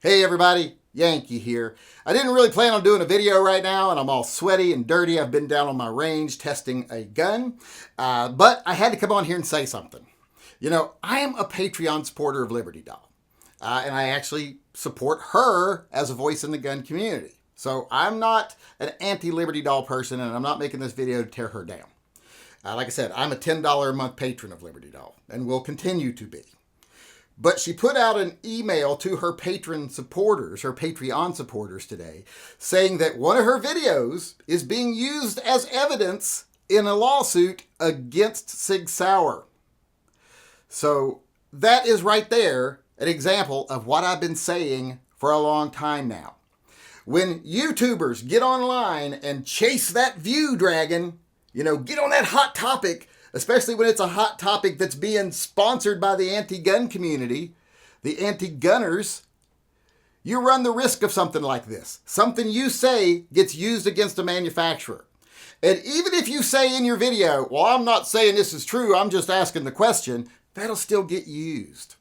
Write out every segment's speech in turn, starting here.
Hey everybody, Yankee here. I didn't really plan on doing a video right now and I'm all sweaty and dirty. I've been down on my range testing a gun, but I had to come on here and say something. You know, I am a Patreon supporter of Liberty Doll, and I actually support her as a voice in the gun community. So I'm not an anti-Liberty Doll person and I'm not making this video to tear her down. Like I said, I'm a $10 a month patron of Liberty Doll and will continue to be. But she put out an email to her Patreon supporters today, saying that one of her videos is being used as evidence in a lawsuit against Sig Sauer. So that is right there an example of what I've been saying for a long time now. When YouTubers get online and chase that view dragon, get on that hot topic, especially when it's a hot topic that's being sponsored by the anti-gun community, the anti-gunners, you run the risk of something like this. Something you say gets used against a manufacturer. And even if you say in your video, well, I'm not saying this is true, I'm just asking the question, that'll still get used.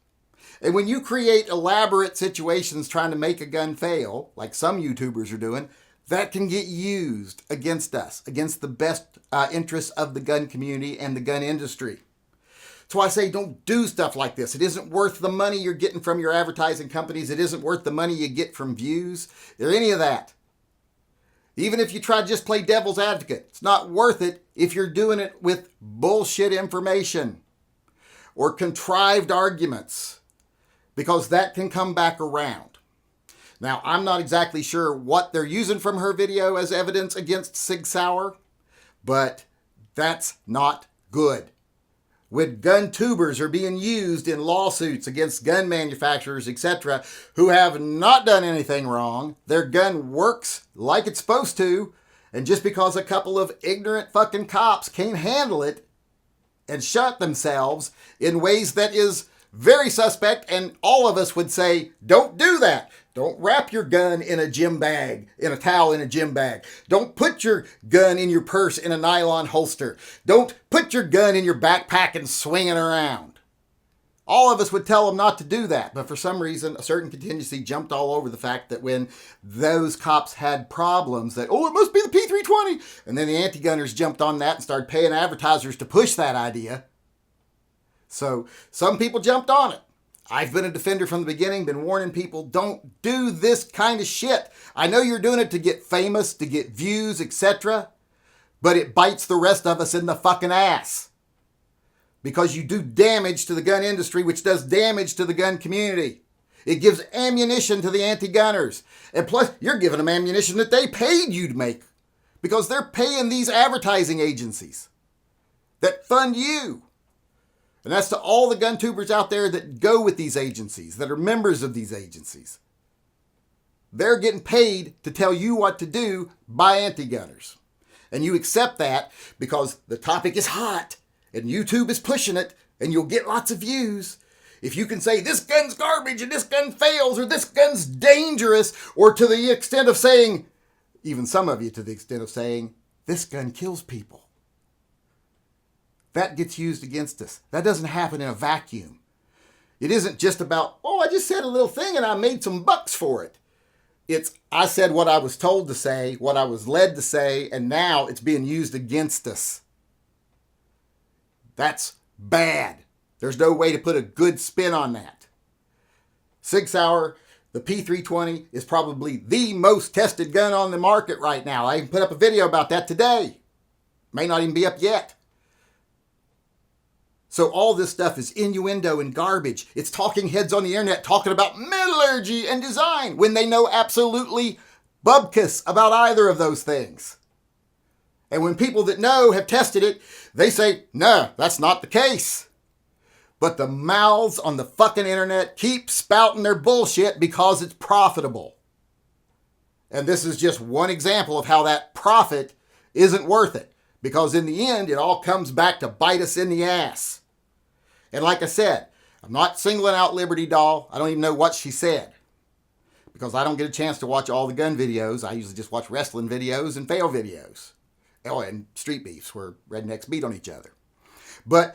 And when you create elaborate situations trying to make a gun fail, like some YouTubers are doing, that can get used against us, against the best interests of the gun community and the gun industry. So I say don't do stuff like this. It isn't worth the money you're getting from your advertising companies. It isn't worth the money you get from views or any of that. Even if you try to just play devil's advocate, it's not worth it if you're doing it with bullshit information or contrived arguments, because that can come back around. Now, I'm not exactly sure what they're using from her video as evidence against Sig Sauer, but that's not good. When gun tubers are being used in lawsuits against gun manufacturers, etc., who have not done anything wrong, their gun works like it's supposed to, and just because a couple of ignorant fucking cops can't handle it and shut themselves in ways that is very suspect, and all of us would say, don't do that. Don't wrap your gun in a gym bag, in a towel in a gym bag. Don't put your gun in your purse in a nylon holster. Don't put your gun in your backpack and swing it around. All of us would tell them not to do that, but for some reason, a certain contingency jumped all over the fact that when those cops had problems that, it must be the P320, and then the anti-gunners jumped on that and started paying advertisers to push that idea. So some people jumped on it. I've been a defender from the beginning, been warning people, don't do this kind of shit. I know you're doing it to get famous, to get views, etc., but it bites the rest of us in the fucking ass. Because you do damage to the gun industry, which does damage to the gun community. It gives ammunition to the anti-gunners. And plus, you're giving them ammunition that they paid you to make. Because they're paying these advertising agencies that fund you. And that's to all the gun tubers out there that go with these agencies, that are members of these agencies. They're getting paid to tell you what to do by anti-gunners. And you accept that because the topic is hot and YouTube is pushing it and you'll get lots of views. If you can say this gun's garbage and this gun fails or this gun's dangerous, or to the extent of saying, even some of you to the extent of saying, this gun kills people. That gets used against us. That doesn't happen in a vacuum. It isn't just about, I just said a little thing and I made some bucks for it. It's, I said what I was told to say, what I was led to say, and now it's being used against us. That's bad. There's no way to put a good spin on that. Sig Sauer, the P320, is probably the most tested gun on the market right now. I even put up a video about that today. May not even be up yet. So all this stuff is innuendo and garbage. It's talking heads on the internet talking about metallurgy and design when they know absolutely bubkus about either of those things. And when people that know have tested it, they say, no, that's not the case. But the mouths on the fucking internet keep spouting their bullshit because it's profitable. And this is just one example of how that profit isn't worth it. Because in the end, it all comes back to bite us in the ass. And like I said, I'm not singling out Liberty Doll. I don't even know what she said. Because I don't get a chance to watch all the gun videos. I usually just watch wrestling videos and fail videos. Oh, and street beefs where rednecks beat on each other. But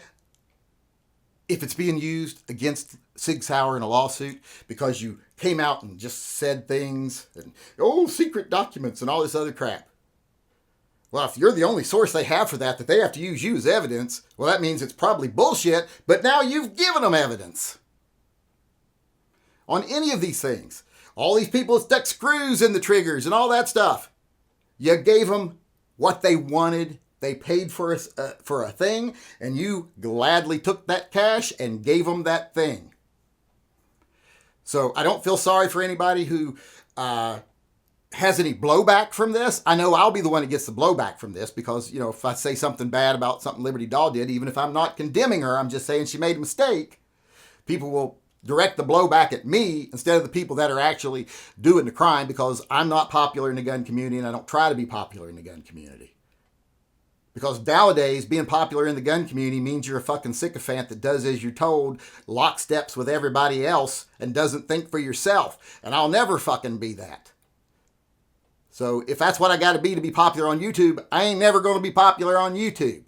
if it's being used against Sig Sauer in a lawsuit because you came out and just said things and, oh, secret documents and all this other crap. Well, if you're the only source they have for that they have to use you as evidence, well, that means it's probably bullshit, but now you've given them evidence. On any of these things, all these people stuck screws in the triggers and all that stuff. You gave them what they wanted. They paid for a thing, and you gladly took that cash and gave them that thing. So I don't feel sorry for anybody who has any blowback from this. I know I'll be the one that gets the blowback from this because, if I say something bad about something Liberty Doll did, even if I'm not condemning her, I'm just saying she made a mistake, people will direct the blowback at me instead of the people that are actually doing the crime, because I'm not popular in the gun community and I don't try to be popular in the gun community. Because nowadays, being popular in the gun community means you're a fucking sycophant that does as you're told, locksteps with everybody else, and doesn't think for yourself. And I'll never fucking be that. So if that's what I got to be popular on YouTube, I ain't never going to be popular on YouTube.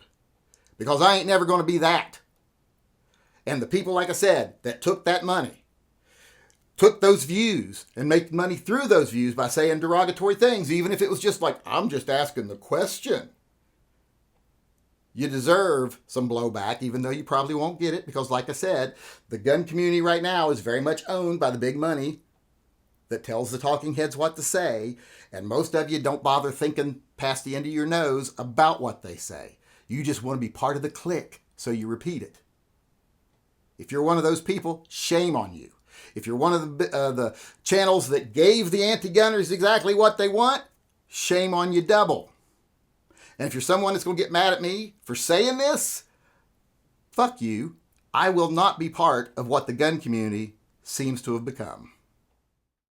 Because I ain't never going to be that. And the people, like I said, that took that money, took those views and make money through those views by saying derogatory things, even if it was just like, I'm just asking the question. You deserve some blowback, even though you probably won't get it, because like I said, the gun community right now is very much owned by the big money that tells the talking heads what to say, and most of you don't bother thinking past the end of your nose about what they say. You just want to be part of the clique, so you repeat it. If you're one of those people, shame on you. If you're one of the channels that gave the anti-gunners exactly what they want, shame on you double. And if you're someone that's going to get mad at me for saying this, fuck you. I will not be part of what the gun community seems to have become.